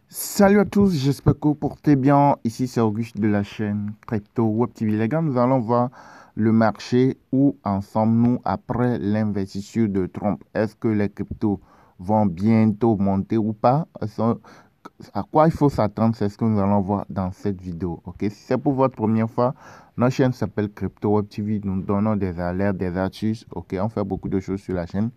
Salut à tous, j'espère que vous portez bien. Ici c'est Auguste de la chaîne Crypto Web TV. Les gars, nous allons voir le marché où en sommes-nous après l'investiture de Trump. Est-ce que les cryptos vont bientôt monter ou pas? À quoi il faut s'attendre? C'est ce que nous allons voir dans cette vidéo. Ok, si c'est pour votre première fois, notre chaîne s'appelle Crypto Web TV. Nous donnons des alertes, des astuces. Ok, on fait beaucoup de choses sur la chaîne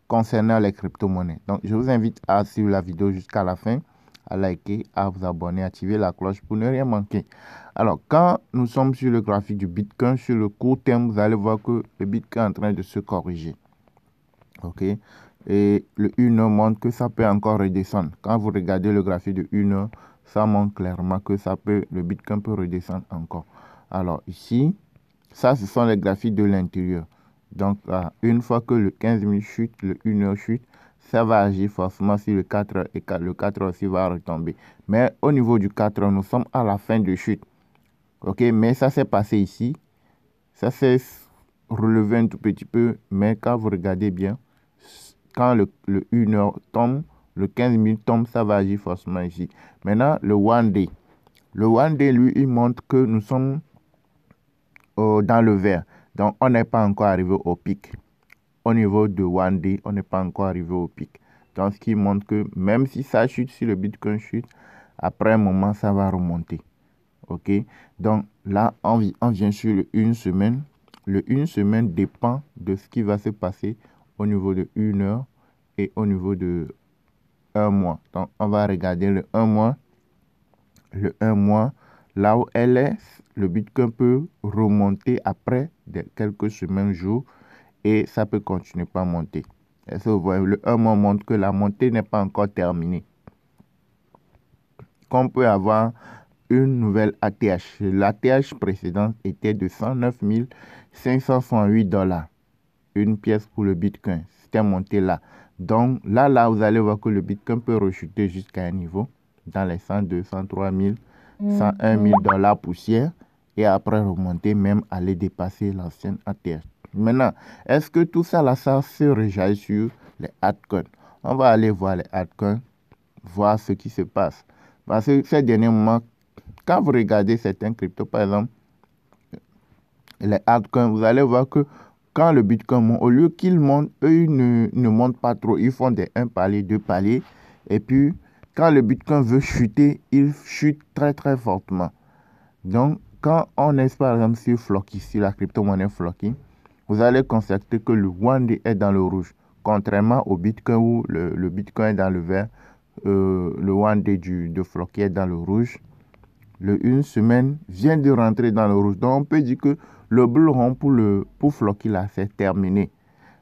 concernant les crypto-monnaies. Donc, je vous invite à suivre la vidéo jusqu'à la fin, à liker, à vous abonner, à activer la cloche pour ne rien manquer. Alors, quand nous sommes sur le graphique du Bitcoin, sur le court terme, vous allez voir que le Bitcoin est en train de se corriger. OK? Et le 1 heure montre que ça peut encore redescendre. Quand vous regardez le graphique de 1 heure, ça montre clairement que le Bitcoin peut redescendre encore. Alors, ici, ça, ce sont les graphiques de l'intérieur. Donc, une fois que le 15 minutes chute, le 1 heure chute, ça va agir forcément sur le 4 heures et le 4 heures aussi va retomber. Mais au niveau du 4 heures, nous sommes à la fin de chute. OK, mais ça s'est passé ici. Ça s'est relevé un tout petit peu, mais quand vous regardez bien, quand le 1 heure tombe, le 15 minutes tombe, ça va agir forcément ici. Maintenant, le one day. Le one day, lui, il montre que nous sommes dans le vert. Donc, on n'est pas encore arrivé au pic. Au niveau de one day, on n'est pas encore arrivé au pic. Donc, ce qui montre que même si ça chute, si le Bitcoin chute, après un moment, ça va remonter. OK? Donc, là, on vient sur le une semaine. Le une semaine dépend de ce qui va se passer au niveau de 1 heure et au niveau de un mois. Donc, on va regarder le un mois. Le un mois, là où elle est, le Bitcoin peut remonter après quelques semaines, jours, et ça peut continuer pas à monter. Est-ce que vous voyez, le un mois montre que la montée n'est pas encore terminée. Qu'on peut avoir une nouvelle ATH. L'ATH précédente était de 109 568 $. Une pièce pour le Bitcoin. C'était monté là. Donc là, vous allez voir que le Bitcoin peut rechuter jusqu'à un niveau dans les 102, 103 000, 101 000 $ poussière et après remonter, même aller dépasser l'ancienne ATH. Maintenant, est-ce que tout ça là, ça se rejaillit sur les altcoins? On va aller voir les altcoins, voir ce qui se passe. Parce que ces derniers moments, quand vous regardez certains cryptos, par exemple, les altcoins, vous allez voir que quand le Bitcoin monte, au lieu qu'ils montent, eux, ils ne montent pas trop. Ils font des 1 palier, 2 paliers. Et puis, quand le Bitcoin veut chuter, il chute très, très fortement. Donc, quand on est, par exemple, sur Floki, sur la crypto-monnaie Floki, vous allez constater que le one day est dans le rouge. Contrairement au Bitcoin où le Bitcoin est dans le vert, le one day de Floki est dans le rouge. Le une semaine vient de rentrer dans le rouge. Donc, on peut dire que le bleu rond pour Floki là, c'est terminé.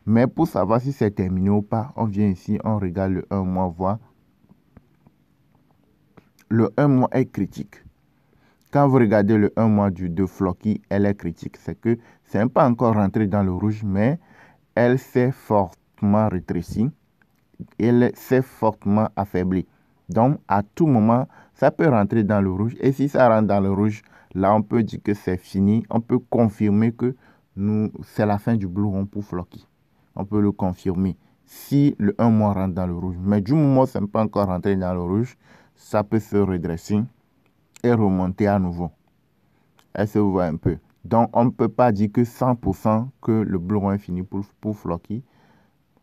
Mais pour savoir si c'est terminé ou pas, on vient ici, on regarde le 1 mois, voir. Le 1 mois est critique. Quand vous regardez le 1 mois de Floki, elle est critique. C'est que c'est pas encore rentré dans le rouge, mais elle s'est fortement rétrécie. Elle s'est fortement affaiblie. Donc, à tout moment, ça peut rentrer dans le rouge. Et si ça rentre dans le rouge, là, on peut dire que c'est fini. On peut confirmer que c'est la fin du Blue Run pour Floki. On peut le confirmer si le 1 mois rentre dans le rouge. Mais du moment où ça n'est pas encore rentré dans le rouge, ça peut se redresser et remonter à nouveau. Est-ce que vous voyez un peu? Donc, on ne peut pas dire que 100% que le Blue Run est fini pour Floki.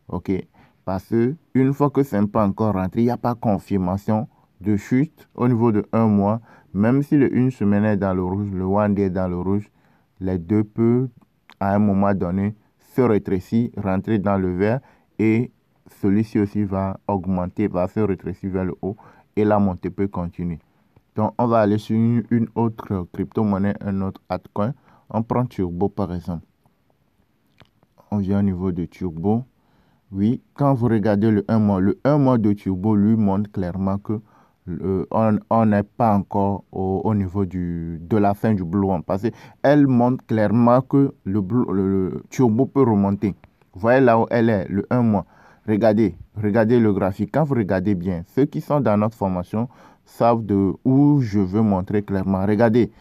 OK? Parce que une fois que ce n'est pas encore rentré, il n'y a pas confirmation de chute au niveau de 1 mois. Même si le une semaine est dans le rouge, le one day est dans le rouge, les deux peuvent à un moment donné se rétrécir, rentrer dans le vert et celui-ci aussi va augmenter, va se rétrécir vers le haut et la montée peut continuer. Donc on va aller sur une autre crypto-monnaie, un autre altcoin. On prend Turbo par exemple. On vient au niveau de Turbo. Oui, quand vous regardez le 1 mois, le 1 mois de Turbo lui montre clairement que on n'est pas encore au niveau de la fin du Blue One. Parce qu'elle montre clairement que le Turbo peut remonter. Vous voyez là où elle est, le 1 mois. Regardez le graphique. Quand vous regardez bien, ceux qui sont dans notre formation savent de où je veux montrer clairement. Regardez,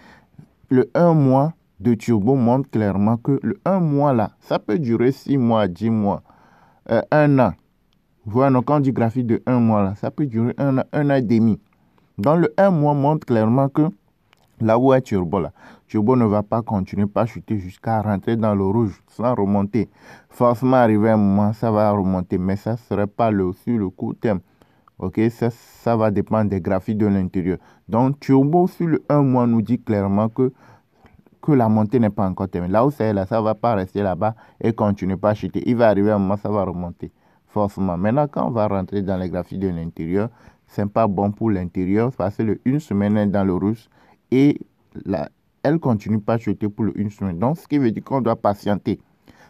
le 1 mois de Turbo montre clairement que le 1 mois là, ça peut durer 6 mois, 10 mois. 1 an. Voilà, quand on dit graphique de 1 mois, là, ça peut durer 1 an et demi. Dans le 1 mois montre clairement que là où est Turbo, là, Turbo ne va pas continuer, pas chuter jusqu'à rentrer dans le rouge sans remonter. Forcément, arrivé à un moment, ça va remonter, mais ça ne serait pas sur le court terme. Ok, ça va dépendre des graphiques de l'intérieur. Donc, Turbo sur le 1 mois nous dit clairement que la montée n'est pas encore terminée. Là où c'est là, ça ne va pas rester là-bas et continuer pas à chuter. Il va arriver un moment, ça va remonter, forcément. Maintenant, quand on va rentrer dans les graphiques de l'intérieur, ce n'est pas bon pour l'intérieur parce que le 1 semaine est dans le rouge et elle continue pas à chuter pour le 1 semaine. Donc, ce qui veut dire qu'on doit patienter.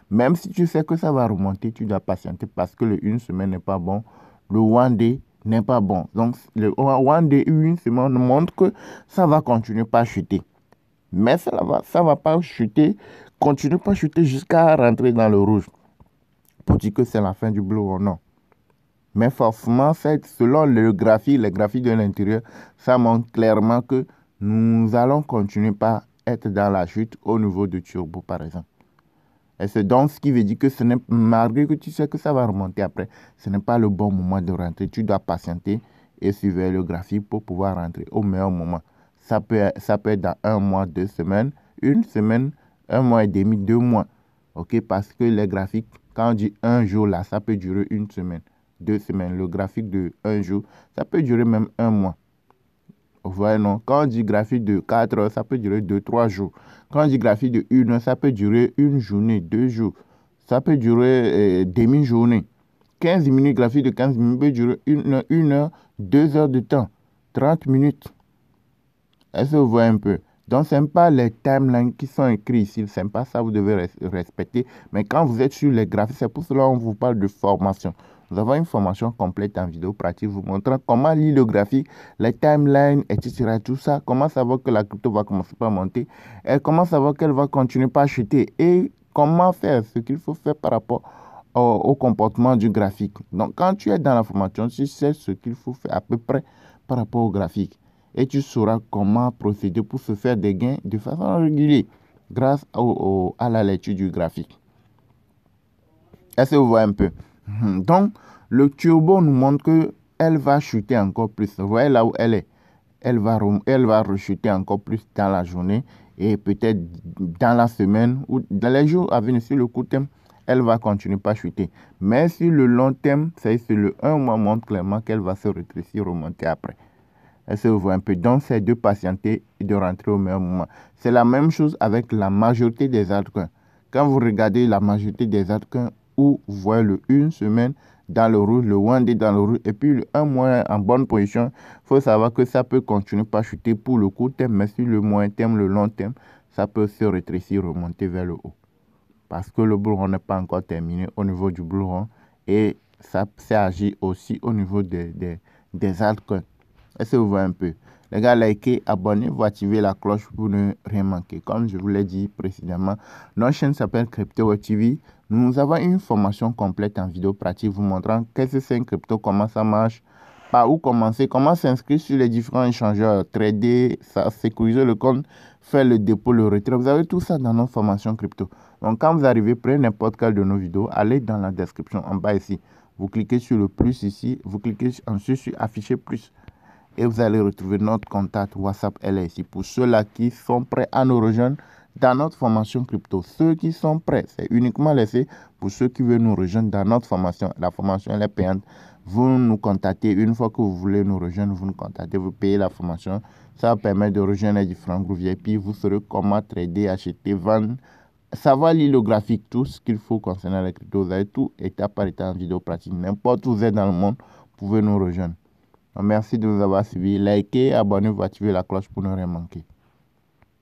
Même si tu sais que ça va remonter, tu dois patienter parce que le 1 semaine n'est pas bon. Le one day n'est pas bon. Donc, le one day, une semaine montre que ça va continuer pas à chuter. Mais ça va pas chuter, continue pas à chuter jusqu'à rentrer dans le rouge. Pour dire que c'est la fin du blue ou non. Mais forcément, selon le graphique, les graphiques de l'intérieur, ça montre clairement que nous allons continuer par être dans la chute au niveau de Turbo, par exemple. Et c'est donc ce qui veut dire que malgré que tu sais que ça va remonter après, ce n'est pas le bon moment de rentrer. Tu dois patienter et suivre le graphique pour pouvoir rentrer au meilleur moment. Ça peut être dans 1 mois, 2 semaines, 1 semaine, 1 mois et demi, 2 mois. Ok, parce que les graphiques, quand on dit 1 jour là, ça peut durer 1 semaine, 2 semaines. Le graphique de 1 jour, ça peut durer même 1 mois. Vous voyez, non? Quand on dit graphique de 4 heures, ça peut durer 2-3 jours. Quand on dit graphique de 1 heure, ça peut durer 1 journée, 2 jours. Ça peut durer demi-journée. 15 minutes, graphique de 15 minutes peut durer 1 heure, 2 heures de temps. 30 minutes. Est-ce que vous voyez un peu? Donc, ce n'est pas les timelines qui sont écrits ici. Ce n'est pas ça que vous devez respecter. Mais quand vous êtes sur les graphiques, c'est pour cela qu'on vous parle de formation. Nous avons une formation complète en vidéo pratique vous montrant comment lire le graphique, les timelines, etc. Tout ça, comment savoir que la crypto va commencer par monter et comment savoir qu'elle va continuer par chuter et comment faire ce qu'il faut faire par rapport au comportement du graphique. Donc, quand tu es dans la formation, tu sais ce qu'il faut faire à peu près par rapport au graphique et tu sauras comment procéder pour se faire des gains de façon régulière grâce à la lecture du graphique. Est-ce que vous voyez un peu? Donc, le turbo nous montre qu'elle va chuter encore plus. Vous voyez là où elle est. Elle va rechuter encore plus dans la journée et peut-être dans la semaine ou dans les jours à venir. Sur le court terme, elle va continuer pas chuter. Mais sur le long terme, c'est le 1 mois montre clairement qu'elle va se rétrécir, remonter après. Est-ce que vous voyez un peu? Donc, c'est de patienter et de rentrer au meilleur moment. C'est la même chose avec la majorité des altcoins. Quand vous regardez la majorité des altcoins, où vous voyez le 1 semaine dans le rouge, le one day dans le rouge, et puis le 1 mois en bonne position, il faut savoir que ça peut continuer par chuter pour le court terme, mais sur le moyen terme, le long terme, ça peut se rétrécir, remonter vers le haut. Parce que le bull run n'est pas encore terminé au niveau du bull run, et ça agit aussi au niveau des altcoins. Est-ce que vous voyez un peu? Les gars, likez, abonnez-vous, activez la cloche pour ne rien manquer. Comme je vous l'ai dit précédemment, notre chaîne s'appelle Crypto Web TV. Nous avons une formation complète en vidéo pratique vous montrant qu'est-ce que c'est une crypto, comment ça marche, par où commencer, comment s'inscrire sur les différents échangeurs, trader, sécuriser le compte, faire le dépôt, le retrait. Vous avez tout ça dans notre formation crypto. Donc, quand vous arrivez, prenez n'importe quelle de nos vidéos, allez dans la description en bas ici. Vous cliquez sur le plus ici, vous cliquez ensuite sur afficher plus. Et vous allez retrouver notre contact WhatsApp ici pour ceux-là qui sont prêts à nous rejoindre dans notre formation crypto. Ceux qui sont prêts, c'est uniquement laissé pour ceux qui veulent nous rejoindre dans notre formation. La formation elle est payante. Vous nous contactez une fois que vous voulez nous rejoindre, vous nous contactez, vous payez la formation. Ça va permettre de rejoindre les différents groupes VIP. Vous saurez comment trader, acheter, vendre, savoir lire le graphique, tout ce qu'il faut concernant les cryptos. Vous avez tout étape par étape en vidéo pratique. N'importe où vous êtes dans le monde, vous pouvez nous rejoindre. Merci de nous avoir suivis. Likez, abonnez-vous, activez la cloche pour ne rien manquer.